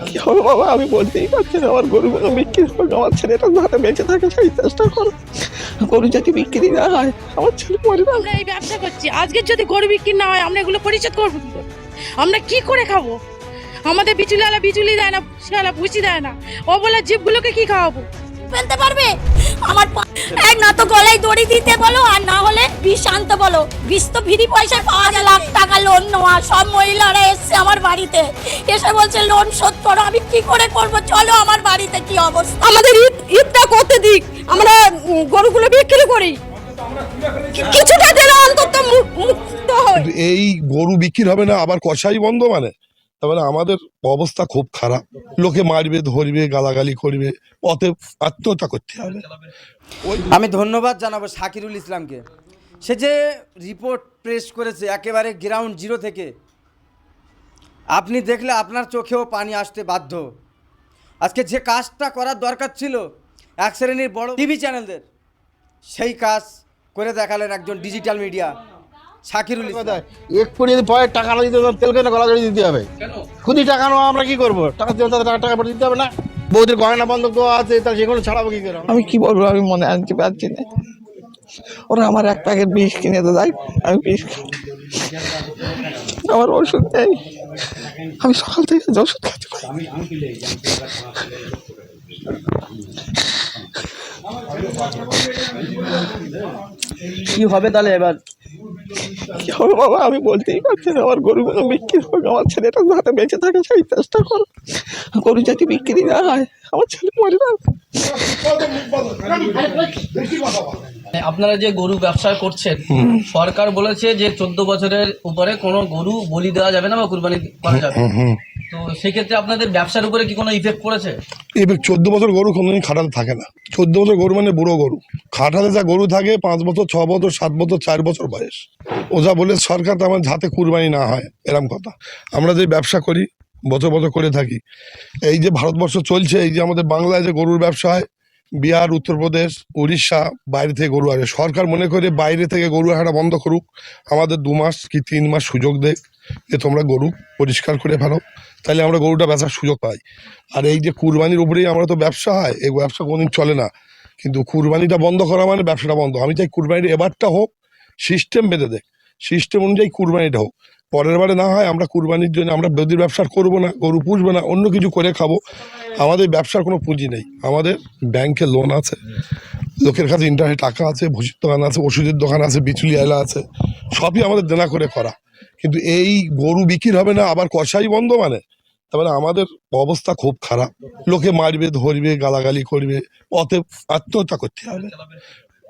কি হবে বাবা, আমি বলতেই পারছি না। আমার গরুগুলো বিক্রি হোক, আমার ছেলেটা যাতে বেঁচে থাকে সেই চেষ্টা করো। গরু যদি বিক্রি না হয় আমার ছেলে মরে না। আমরা এই ব্যবসা করছি, আজকে যদি গরু বিক্রি না হয় আমরা এগুলো পরিশোধ করবো কি করে? আমরা কি করে খাবো? আমাদের বিচুলিওয়ালা বিচুলি দেয় না, ভুসিওয়ালা ভুসি দেয় না, ও বলে জীবগুলোকে কি খাওয়াবো? ফেলতে পারবে? আমার এক না তো গলায় দড়ি দিতে বলো, আর না হলে বিষ আনতে বলো। বিষ তো ফ্রি পয়সায় পাওয়া যায়। লাখ টাকা লোন নেওয়া, সব মহিলারা এসছে আমার বাড়িতে, এসে বলছে লোন শোধ করো। আমি কি করে করবো? চলো আমার বাড়িতে কি অবস্থা। আমাদের ঈদটা করতে দিক, আমরা গরুগুলো বিক্রি করি, কিছুটা যেন অন্তত মুক্ত হয়। এই গরু বিক্রি হবে না, আবার কষাই বন্ধ, মানে তার মানে আমাদের অবস্থা খুব খারাপ। লোকে মারবে, ধরবে, গালাগালি করবে, অতএব আত্মহত্যা করতে হবে। আমি ধন্যবাদ জানাবো শাকিরুল ইসলামকে। সে যে রিপোর্ট প্রেস করেছে একেবারে গ্রাউন্ড জিরো থেকে, আপনি দেখলে আপনার চোখেও পানি আসতে বাধ্য। আজকে যে কাজটা করার দরকার ছিল এক শ্রেণীর বড় টিভি চ্যানেলদের, সেই কাজ করে দেখালেন একজন ডিজিটাল মিডিয়া শাকিরুল ইসলাম। একটু যদি পরে টাকা না দিতে, তেল কেন গলা জড়িয়ে দিতে হবে? খুদি টাকা নেওয়া, আমরা কি করবো? টাকা দিতে টাকা পরে দিতে হবে না? বৌদির গয়না বন্ধক দেওয়া আছে, তাহলে সেগুলো ছাড়াবো কি করে? আমি কি বলবো, আমি মনে আনতে পারছি না। ওরা আমার এক প্যাকেট বিষ কিনে তো দেয়, আমি বিষ খাই। আমার ওষুধ নেই, আমি সকাল থেকে ওষুধ খাচ্ছি। কি হবে তাহলে এবার? কি হবে বাবা, আমি বলতেই পারছি না। আমার গরুগুলো বিক্রি হোক, আমার ছেলেটা যাতে বেঁচে থাকে সেই চেষ্টা করো। গরু যদি বিক্রি না হয় আমার ছেলে মরে না। আপনারা যে গরু ব্যবসা করছেন, সরকার বলেছে যে 14 বছরের উপরে কোনো গরু বলি দেওয়া যাবে না বা কুরবানি করা যাবে। তো সেক্ষেত্রে আপনাদের ব্যবসার উপরে কি কোনো ইফেক্ট পড়েছে? এবার 14 বছর গরু কোনোদিন খাটাতে থাকে না। 14 বছর গরু মানে বুড়ো গরু। খাটাতে যা গরু থাকে 5 বছর, 6 বছর, 7 বছর, 4 বছর বয়স। ওজা বলে সরকার তো আমার যাতে কুরবানি না হয় এরম কথা। আমরা যে ব্যবসা করি, বছর বছর করে থাকি। এই যে ভারতবর্ষ চলছে, এই যে আমাদের বাংলায় যে গরুর ব্যবসা হয়, বিহার, উত্তরপ্রদেশ, উড়িষ্যা, বাইরে থেকে গরু আসে। সরকার মনে করে বাইরে থেকে গরু হাঁটা বন্ধ করুক, আমাদের 2 মাস কি 3 মাস সুযোগ দেখ যে তোমরা গরু পরিষ্কার করে ফেলো, তাহলে আমরা গরুটা বেচার সুযোগ পাই। আর এই যে কুরবানির উপরেই আমরা তো ব্যবসা হয়, এই ব্যবসা কোনোদিন চলে না। কিন্তু কুরবানিটা বন্ধ করা মানে ব্যবসাটা বন্ধ। আমি চাই কুরবানিটা এবারটা হোক, সিস্টেম বেঁধে দেখ, সিস্টেম অনুযায়ী কুরবানিটা হোক। পরের বারে না হয় আমরা কুরবানির জন্য আমরা বেদির ব্যবসা করবো না, গরু পুষবো না, অন্য কিছু করে খাবো। আমাদের ব্যবসার কোনো পুঁজি নেই। আমাদের ব্যাংকে লোন আছে, লোকের কাছে ইন্টারনেট টাকা আছে, ভুসির দোকান আছে, ওষুধের দোকান আছে, বিচুলি আয়লা আছে, সবই আমাদের দেনা করে করা। কিন্তু এই গরু বিক্রি হবে না, আবার কষাই বন্ধ, মানে তার মানে আমাদের অবস্থা খুব খারাপ। লোকে মারবে, ধরবে, গালাগালি করবে, অতএব আত্মহত্যা করতে হবে।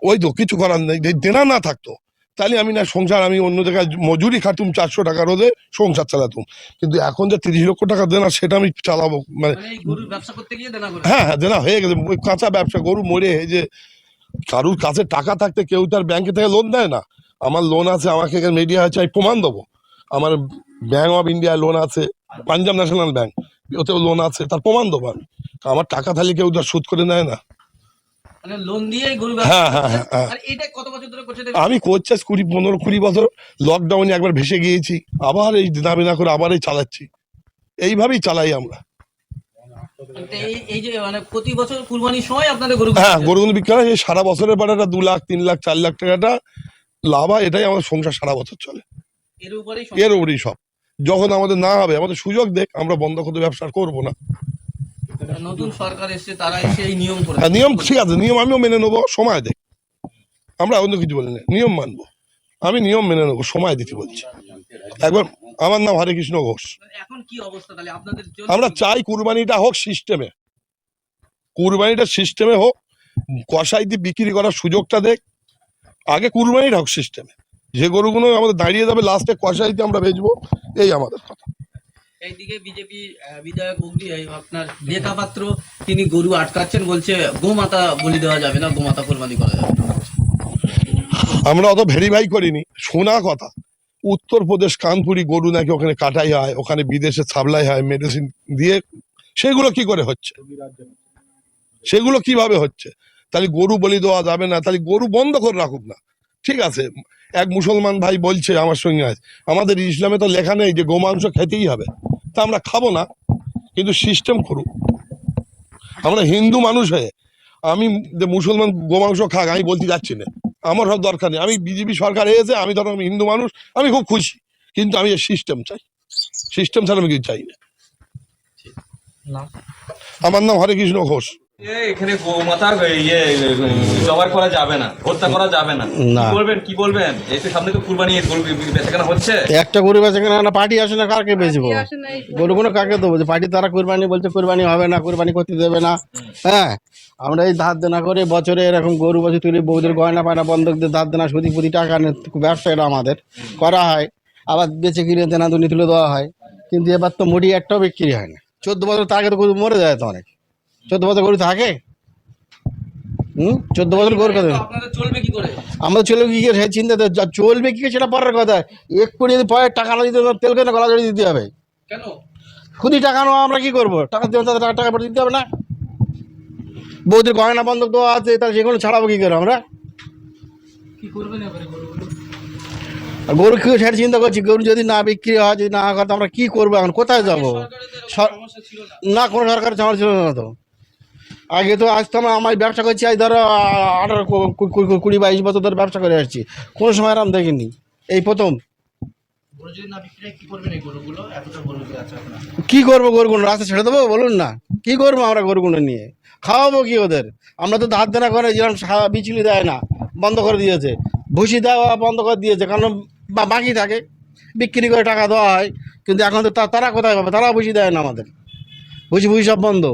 ওই তো কিছু করার নেই। দেনা না থাকতো তাহলে আমি না সংসার, আমি অন্য জায়গায় মজুরি খাটুম, 400 টাকা রোদে সংসার চালাতুম। কিন্তু এখন যে 30 লক্ষ টাকা দেনা, সেটা আমি চালাবো মানে? গরুর ব্যবসা করতে গিয়ে দেনা করে? হ্যাঁ হ্যাঁ, দেনা হয়ে গেছে। ওই কাঁচা ব্যবসা, গরু মরে, এই যে কারুর কাছে টাকা থাকতে কেউ তার ব্যাংকে থেকে লোন দেয় না। আমার লোন আছে, আমাকে মিডিয়া আছে, আমি প্রমাণ দেবো। আমার ব্যাংক অফ ইন্ডিয়ায় লোন আছে, পাঞ্জাব ন্যাশনাল ব্যাংক, ওতেও লোন আছে, তার প্রমাণ দেবো আমি। আমার টাকা থাকলে কেউ তার সুদ করে নেয় না। মানে লোন দিয়ে গরু হ্যাঁ ব্যবসা? হ্যাঁ হ্যাঁ হ্যাঁ। আর এটা কত বছর ধরে করছে? আমি করছি 15-20 বছর। লকডাউনে একবার ভেসে গিয়েছি, আবার এই দেনা করে আবার এই চালাচ্ছি। এইভাবেই চালাই আমরা। এই যে মানে প্রতি বছর কুরবানির সময় আপনাদের গরু? হ্যাঁ, গরুগুলো বিক্রি হয়। এই সারা বছরের পরে 2 লাখ, 3 লাখ, 4 লাখ টাকাটা লাভ হয়। এটাই আমাদের সংসার সারা বছর চলে। এর উপরেই সব। যখন আমাদের না হবে, আমাদের সুযোগ দেখ, আমরা বন্ধ করতে ব্যবসা করবো না। নতুন সরকার এসে তারা এসে এই নিয়ম করে? হ্যাঁ, নিয়ম ঠিক আছে, নিয়ম আমিও মেনে নেবো, সময় দেখ। আমরা অন্য কিছু বলি না, নিয়ম মানবো। আমি নিয়ম মেনে নেবো, সময় দিতে বলছি। একবার আমার নাম হরে কৃষ্ণ ঘোষ। এখন কি অবস্থা তাহলে আপনাদের? আমরা চাই কুরবানিটা হোক সিস্টেমে, কুরবানিটা সিস্টেমে হোক, কষাই দিয়ে বিক্রি করার সুযোগটা দেখ। আগে কুরবানিটা হোক সিস্টেমে, যে গরুগুলো আমাদের দাঁড়িয়ে যাবে লাস্টে কষাই দিয়ে আমরা বেচবো, এই আমাদের কথা। এইদিকে বিজেপি বিধায়ক আপনার লেখা পাত্র, তিনি গরু আটকাচ্ছেন, বলছে গোমাতা বলি দেওয়া যাবে না, গোমাতা কোরবানি করা যাবে না। আমরা অত ভেরিফাই করিনি, শোনা কথা। উত্তরপ্রদেশ কানপুরি গরু নাকি ওখানে কাটাই হয়, ওখানে বিদেশে সাপ্লাই হয় মেডিসিন দিয়ে। সেগুলো কি করে হচ্ছে? সেগুলো কিভাবে হচ্ছে? তাহলে গরু বলি দেওয়া যাবে না, তাহলে গরু বন্ধ করে রাখুক না। ঠিক আছে, এক মুসলমান ভাই বলছে আমার সঙ্গে আজ, আমাদের ইসলামে তো লেখা নেই যে গোমাংস খেতেই হবে, তা আমরা খাবো না। কিন্তু সিস্টেম করুক। আমরা হিন্দু মানুষ হয়ে আমি যে মুসলমান গোমাংস খাক আমি বলতে যাচ্ছি না, আমার সব দরকার নেই। আমি বিজেপি সরকার এসেছে, আমি ধরো আমি হিন্দু মানুষ, আমি খুব খুশি, কিন্তু আমি সিস্টেম চাই, সিস্টেম ছাড়া আমি কিছু চাই না। আমার নাম হরে কৃষ্ণ ঘোষ। এখানে গোমাতার জবাই করা যাবে না, হত্যা করা যাবে না, কি বলবেন? এই তো সামনে তো কুরবানি বেচাকেনা হচ্ছে, একটা গরু বেচাকেনা পার্টি আসে না, কারকে বেচবো গরুগুলো, কাকে দেবো? যে পার্টি তারা কুরবানি বলছে, কুরবানি হবে না, কুরবানি করতে দেবে না। হ্যাঁ, আমরা এই ধার দেনা করে বছরে এরকম গরু বছর তুলি, বৌদের গয়না পায়না বন্ধক দিয়ে ধার দেনা সুদি পুদি টাকা ব্যবসা এটা আমাদের করা হয়, আবার বেঁচে কিনে দেনা দুনি তুলে দেওয়া হয়। কিন্তু এবার তো মুড়ি একটাও বিক্রি হয় না। 14 বছর তাকে তো গরু মরে যায় তো অনেক। 14 বছর গরু থাকে? 14 বছর গরু কথা আপনাদের চলবে কি করে? আমাদের চলবে কি করে সেই চিন্তা, চলবে কি করে সেটা পরের কথা। একটু যদি পরে টাকা না দিতে তেল কেন গলা জড়িয়ে দিতে হবে? কেন খুদি টাকা নেওয়া, আমরা কি করবো? টাকা দেবো, তাদের টাকা পরে দিতে হবে না? বৌদির গয়না বন্ধক দেওয়া আছে, তাহলে সেগুলো ছাড়াবো কি করে আমরা? কি করবেন এবারে গরুগুলো? আর গরু কি সেটা চিন্তা করছি, গরু যদি না বিক্রি হয়, যদি না হয়, তো আমরা কি করবো এখন? কোথায় যাবো? সমস্যা ছিল না। না, কোনো সরকারের চাওয়া ছিল না তো। আগে তো আজ তো আমার ব্যবসা করছি, আজ ধরো 18 20 22 বছর ধরে ব্যবসা করে আসছি, কোনো সময় আরাম দেখিনি, এই প্রথম। গরু যদি না বিক্রি হয় কি করবেন এই গরুগুলো? এতটা গরু আছে আপনার, কি করবো গরুগুলো? রাস্তা ছেড়ে দেবো বলুন না? কি করবো আমরা গরুগুলো নিয়ে? খাওয়াবো কি ওদের? আমরা তো ধার দেনা করে, যেরকম বিচুলি দেয় না, বন্ধ করে দিয়েছে, ভুসি দেওয়া বন্ধ করে দিয়েছে, কারণ বাকি থাকে, বিক্রি করে টাকা দেওয়া হয়। কিন্তু এখন তো তারা কোথায় পাবে? তারা ভুসি দেয় না আমাদের, ভুসি সব বন্ধ।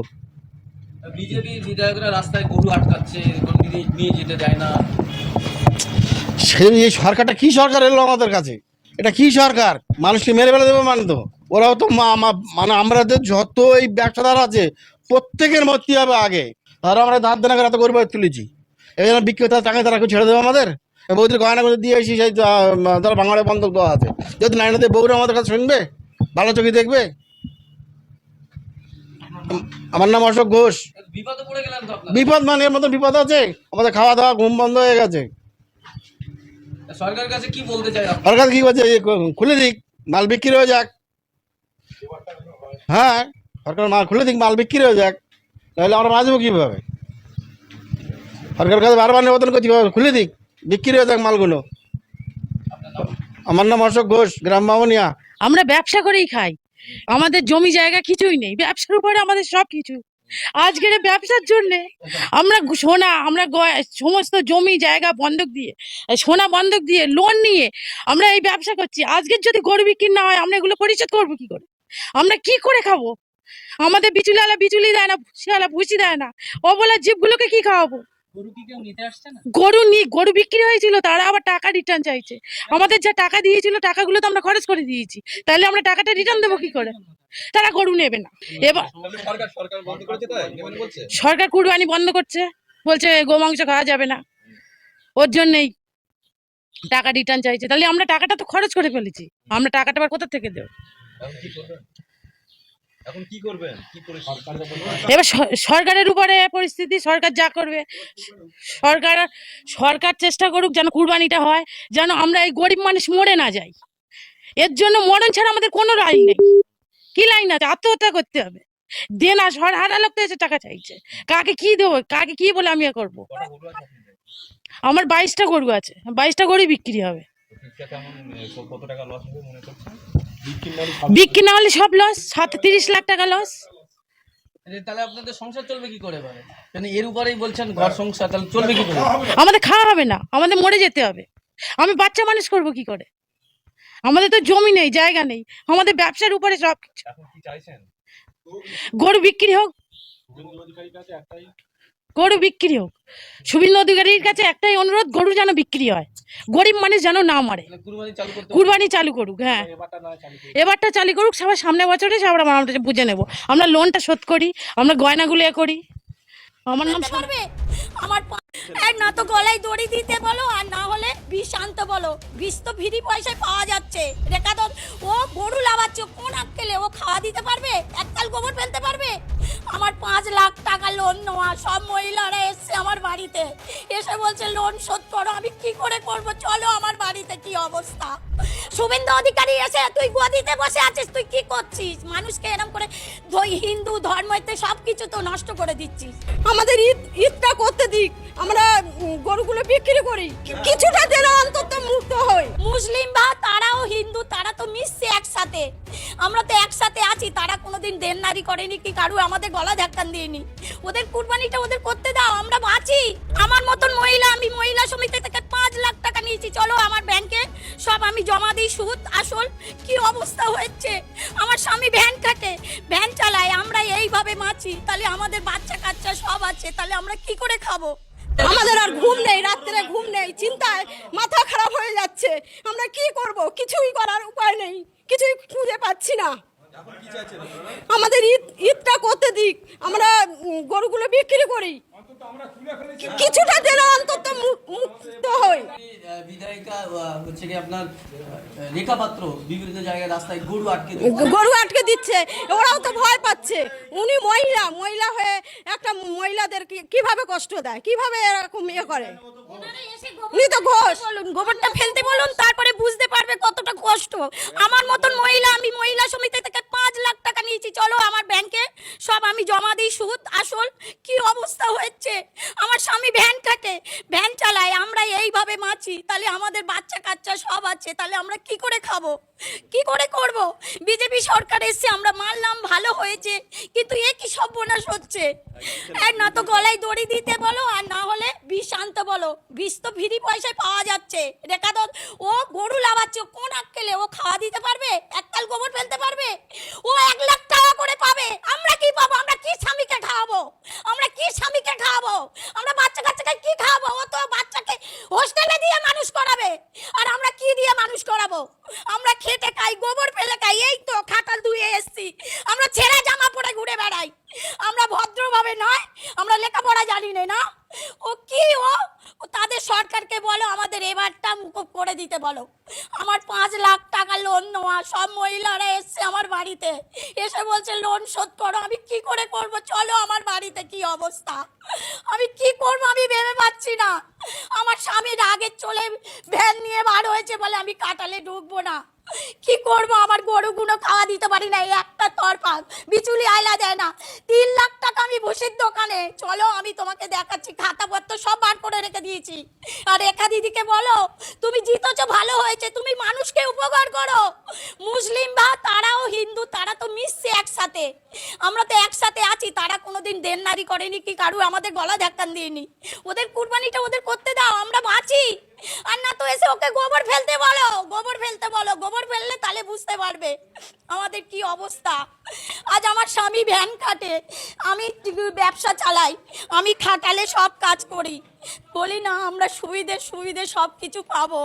বিজেপি বিধায়করা রাস্তায় গরু আটকাচ্ছে, গরু নিয়ে যেতে দেয় না। সেই এই সরকারটা কি সরকার এলো আমাদের কাছে? এটা কি সরকার? মানুষকে মেরে ফেলে দেবে মানে তো? ওরাও তো মানে আমাদের যত এই ব্যবসাদার আছে প্রত্যেকের মরতে হবে আগে। তারা আমরা ধার দেনা করে এত গরিব তুলেছি, এই জন্য বিক্রেতা টাকা তারা কেউ ছেড়ে দেবে আমাদের? বৌদির গয়না করে দিয়ে এসি, সেই ধরো বাংলায় বন্ধক দেওয়া আছে, যদি নাই না দিয়ে বউরা আমাদের কাছে শুনবে, ভালো চোখে দেখবে? আমার নাম অশোক ঘোষ। বিপদে পড়ে গেলেন তো আপনারা। বিপদ মানে এর মতো বিপদ আছে? আমাদের খাওয়া দাওয়া ঘুম বন্ধ হয়ে গেছে। সরকারের কাছে কি বলতে চাই আপনি? সরকার কি করছে? খুলে দিক, মাল বিক্রি হয়ে যাক। হ্যাঁ, সরকার মাল খুলে দিক, মাল বিক্রি হয়ে যাক, তাহলে আমরা বাঁচবো কীভাবে? সরকারের কাছে বারবার নিবেদন করছি, খুলে দিক, বিক্রি হয়ে যাক মালগুলো। আমার নাম অশোক ঘোষ, গ্রাম বামুনিয়া। আমরা ব্যবসা করেই খাই, আমাদের জমি জায়গা কিছুই নেই, ব্যবসার উপরে আমাদের সব কিছু। আজকের এই ব্যবসার জন্যে আমরা সোনা, আমরা সমস্ত জমি জায়গা বন্ধক দিয়ে, সোনা বন্ধক দিয়ে, লোন নিয়ে আমরা এই ব্যবসা করছি। আজকের যদি গরু বিক্রি না হয়, আমরা এগুলো পরিশোধ করবো কি করে? আমরা কি করে খাবো? আমাদের বিচুলিওয়ালা বিচুলি দেয় না, সেওয়ালা ভুসি দেয় না, ও বলে জীবগুলোকে কি খাওয়াবো? গরু কি কেউ নিতে আসছে না? গরু বিক্রি হয়েছিল, তারা আবার টাকা রিটার্ন চাইছে। আমাদের যা টাকা দিয়েছিল, টাকাগুলো তো আমরা খরচ করে দিয়েছি, তাহলে আমরা টাকাটা রিটার্ন দেবো কি করে? তারা গরু নেবে না। এবার সরকার কুরবানি বন্ধ করছে, বলছে গোমাংস খাওয়া যাবে না, ওর জন্যই টাকা রিটার্ন চাইছে। তাহলে আমরা টাকাটা তো খরচ করে ফেলেছি, আমরা টাকাটা আবার কোথা থেকে দেবো? এবার সরকারের উপরে পরিস্থিতি, সরকার যা করবে। সরকার চেষ্টা করুক যেন কুরবানিটা হয়, যেন আমরা এই গরিব মানুষ মরে না যাই। এর জন্য মরণ ছাড়া আমাদের কোনো লাইন নেই। কি লাইন আছে? আত্মহত্যা করতে হবে। দেনা হারা লোক তো এসে টাকা চাইছে, কাকে কি দেবো, কাকে কি বলে আমি করবো? আমার 22টা গরু আছে, 22টা গরুই বিক্রি হবে। বিক্রি না হলে সব লস, 30 লাখ টাকা লস। তাহলে আপনাদের সংসার চলবে কি করে এবারে? মানে এর উপরেই বলছেন ঘর সংসার, তাহলে চলবে কি করে? আমাদের খাওয়া হবে না, আমাদের মরে যেতে হবে। আমি বাচ্চা মানুষ করবো কি করে? আমাদের তো জমি নেই, জায়গা নেই, আমাদের ব্যবসার উপরে সব কিছু। গরু বিক্রি হোক, গরু বিক্রি হোক। শুভেন্দু অধিকারীর কাছে একটাই অনুরোধ, গরু যেন বিক্রি হয়, গরিব মানুষ যেন না মরে। কুরবানি চালু করুক। হ্যাঁ, এবারটা চালু করুক, সবাই সামনে বছরে সবাই আমরা বুঝে নেব, আমরা লোনটা শোধ করি, আমরা গয়নাগুলো করি। আমার নাম করবে আমার না তো গলায় দড়ি দিতে বলো, আর না হলে বিষ আনতে বলো। বিষ তো ফ্রি পয়সায় পাওয়া যাচ্ছে। রেখা তো ও গরু লাগাচ্ছে, কোন আক্কেলে ও খাওয়া দিতে পারবে? এককাল গোবর ফেলতে পারবে? আমার 5 লাখ টাকা লোন নেওয়া, সব মহিলারা এসছে আমার বাড়িতে, এসে বলছে লোন শোধ করো। আমি কি করে করবো? চলো আমার বাড়ি। বাড়িতে কি অবস্থা। শুভেন্দু অধিকারী এসে তুই গদিতে বসে আছিস, তুই কি করছিস? মানুষকে এরকম করে হিন্দু ধর্মতে সবকিছু তো নষ্ট করে দিচ্ছিস। আমাদের ঈদটা করতে দিক, আমরা গরুগুলো বিক্রি করি, কিছুটা যেন অন্তত মুক্ত হই। মুসলিম বা তারাও হিন্দু, তারা তো মিশছে একসাথে, আমরা তো একসাথে আছি। তারা কোনোদিন দেননারি করেনি কি কারু আমাদের গলা ধাক্কান দিইনি। ওদের কুরবানিটা ওদের করতে দাও, আমরা বাঁচি। আমার মতন মহিলা, আমি মহিলা সমিতি থেকে 5 লাখ টাকা নিয়েছি, চলো আমার ব্যাংকে সব আমি জমা দিই, সুদ আসল। কি অবস্থা হচ্ছে, আমার স্বামী ভ্যান কাটে, ভ্যান চালায়, আমরা এইভাবে বাঁচি। তাহলে আমাদের বাচ্চা কাচ্চা সব আছে, তাহলে আমরা কি করে খাবো? আমাদের আর ঘুম নেই, রাত্রে ঘুম নেই, চিন্তায় মাথা খারাপ হয়ে যাচ্ছে। আমরা কি করব, কিছুই করার উপায় নেই, কিছুই খুঁজে পাচ্ছি না। আমাদের ঈদটা করতে দিক, আমরা গরুগুলো বিক্রি করি, কিছুটা যেন অন্তত মুক্ত হই। বিধায়িকা হচ্ছে কি আপনার রেখা পাত্র বিভিন্ন জায়গায় রাস্তায় গরু আটকে দিচ্ছে, ওরাও তো ভয় পাচ্ছে। উনি মহিলা হয়ে একটা মহিলাদের কিভাবে কষ্ট দেয়, কিভাবে এরকম করে। উনি তো ঘোষ, গোবরটা ফেলতে বলুন, তারপরে বুঝতে পারবে কতটা কষ্ট। আমার মতন মহিলা, আমি মহিলা সমিতি থেকে 5 লাখ টাকা নিয়েছি, চলো আমার ব্যাংকে সব আমি জমা দিই, সুদ আসল। কি অবস্থা হচ্ছে, আমার স্বামী ভ্যান কাটে, ভ্যান চালায়, আমরা এইভাবে বাঁচি। তাহলে আমাদের বাচ্চা কাচ্চা সব আছে, তাহলে আমরা কি করে খাবো, কি করে করব? বিজেপি সরকার এসে আমরা মানলাম, ভালো হয়েছে, কিন্তু এ কি সর্বনাশ হচ্ছে। না তো গলায় দড়ি দিতে বলো, আর না হলে বিষ আনতে বলো। বিষ তো ফ্রি পয়সায় পাওয়া যাচ্ছে। রেখা তো ও গরু লাভাচ্ছে, কোন আক্কেলে ও খাওয়া দিতে পারবে? এককাল গোবর ফেলতে পারবে? ও 1 লাখ টাকা করে পাবে, আমরা কি পাবো? আমরা কি স্বামীকে খাওয়াবো? আমরা কি স্বামীকে খাওয়াবো? আমরা বাচ্চা কাচ্চাকে কি খাওয়াবো? ও তো বাচ্চাকে হোস্টেলে দিয়ে মানুষ করাবে, আর আমরা কি দিয়ে মানুষ করাবো? আমরা খেটে খাই, গোবর ফেলে খাই, এই তো খাটাল ধুয়ে এসছি। আমরা ছেঁড়া জামা পরে ঘুরে বেড়াই, আমরা ভদ্রভাবে নয়, আমরা লেখাপড়া জানি না। ও কি ও তাদের সরকারকে বলো আমাদের এবারটা মুকুব করে দিতে বলো। আমার 5 লাখ টাকা লোন নেওয়া, সব মহিলারা এসছে আমার বাড়িতে, এসে বলছে লোন শোধ করো। আমি কি করে করব? চলো আমার বাড়িতে কি অবস্থা, আমি কি করব আমি ভেবে পাচ্ছি না। আমার স্বামী রাগে চলে ভ্যান নিয়ে বার হয়েছে, বলে আমি কাটালে ঢুকবো না। কি করব, আমার গরুগুলো খাওয়া দিতে পারি না, একটা তরফা বিচুলি আয়লা দেয় না। 3 লাখ টাকা আমি ভুসির দোকানে, চলো আমি তোমাকে দেখাচ্ছি, খাতাপত্র সব বার করে রেখে দিয়েছি। আর রেখা দিদিকে বলো তুমি জিতেছো, ভালো হয়েছে, তুমি মানুষকে উপকার করো। মুসলিম বা তারাও হিন্দু, তারা তো মিশছে একসাথে, আমরা তো একসাথে আছি। তারা কোনোদিন দেননারি করেনি কি কারু আমাদের গলা ধাক্কান দিইনি। ওদের কুরবানিটা ওদের করতে দাও, আমরা বাঁচি। আর না তো এসে ওকে গোবর ফেলতে বলো, গোবর ফেলতে বলো, গোবর ফেললে তাহলে বুঝতে পারবে আমাদের কি অবস্থা। আজ আমার স্বামী ভ্যান কাটে, আমি ব্যবসা চালাই, আমি খাটালে সব কাজ করি, বলি না আমরা সুবিধে সব কিছু পাবো।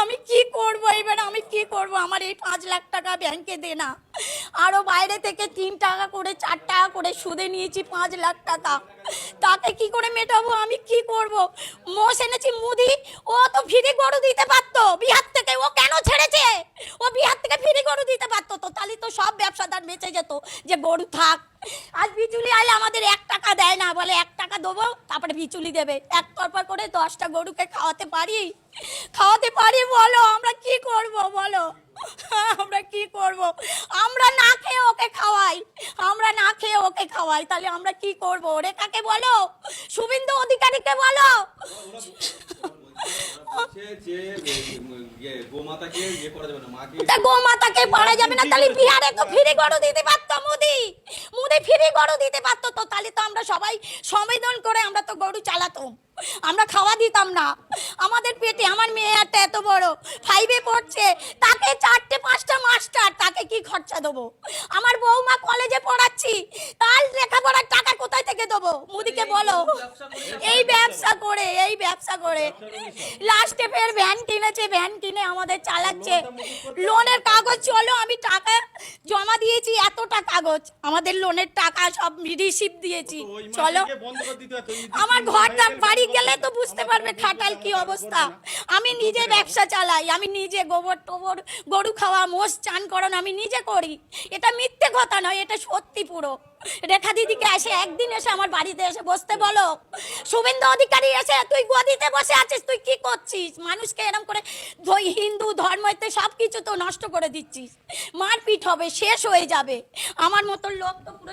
আমি কি করব এবার, আমি কি করব? আমার এই 5 লাখ টাকা ব্যাংকে দে না, আরও বাইরে থেকে 3 টাকা করে 4 টাকা করে সুদে নিয়েছি 5 লাখ টাকা, তাকে কি করে মেটাবো? আমি কি করব? মোষ এনেছি মুদি, ও তো ফ্রি গরু দিতে পারতো বিহার থেকে, ও কেন ছেড়েছে? ও বিহার থেকে ফ্রি গরু দিতে পারতো তো, তাহলে তো সব ব্যবসাদার বেঁচে যেত যে গরু থাক। আজ বিচুলি আইলে আমাদের 1 টাকা দেয় না, বলে 1 টাকা দেবো তারপরে বিচুলি দেবে। একতরফা করে 10টা গরুকে খাওয়াতে পারি বলো? আমরা কি করব বলো, আমরা কি করব? আমরা না খেয়ে ওকে খাওয়াই, তাহলে আমরা কি করব? রেখাকে বলো, শুভেন্দু অধিকারীকে বলো। গোমাতাকে পারা যাবে না, তাহলে বিহারে তো ফ্রি গরু দিতে পারতো, মুদি ফ্রি গরু দিতে পারতো তো, তাহলে তো আমরা সবাই সংবেদন করে আমরা তো গরু চালাতাম, আমরা খাওয়া দিতাম না। আমাদের পেটে, আমার মেয়ে একটা এত বড় 5-এ পড়ছে, তাকে 4-5টা মাস্টার, তাকে কি খরচা দেবো? আমার বৌমা কলেজে পড়াচ্ছি, তার লেখাপড়ার টাকা কোথায় থেকে দেবো? মুদিকে বলো। এই ব্যবসা করে লাস্টে ফের ভ্যান কিনেছে, ভ্যান কিনে আমাদের চালাচ্ছে। লোনের কাগজ, চলো আমি টাকা জমা দিয়েছি, এতটা কাগজ, আমাদের লোনের টাকা সব রিসিপ্ট দিয়েছি, চলো। আমার ঘরটা বাড়ি গেলে তো বুঝতে পারবে খাটাল কি কি অবস্থা। আমি নিজে ব্যবসা চালাই, আমি নিজে গোবর টোবর গরু খাওয়া মোষ চান করানো আমি নিজে করি। এটা মিথ্যে কথা নয়, এটা সত্যি পুরো। রেখা দিদিকে এসে একদিন এসে আমার বাড়িতে এসে বসতে বলো। শুভেন্দু অধিকারী এসে তুই গদিতে বসে আছিস, তুই কি করছিস? মানুষকে এরকম করে হিন্দু ধর্মতে সব কিছু তো নষ্ট করে দিচ্ছিস। মারপিট হবে, শেষ হয়ে যাবে। আমার মতো লোক তো পুরো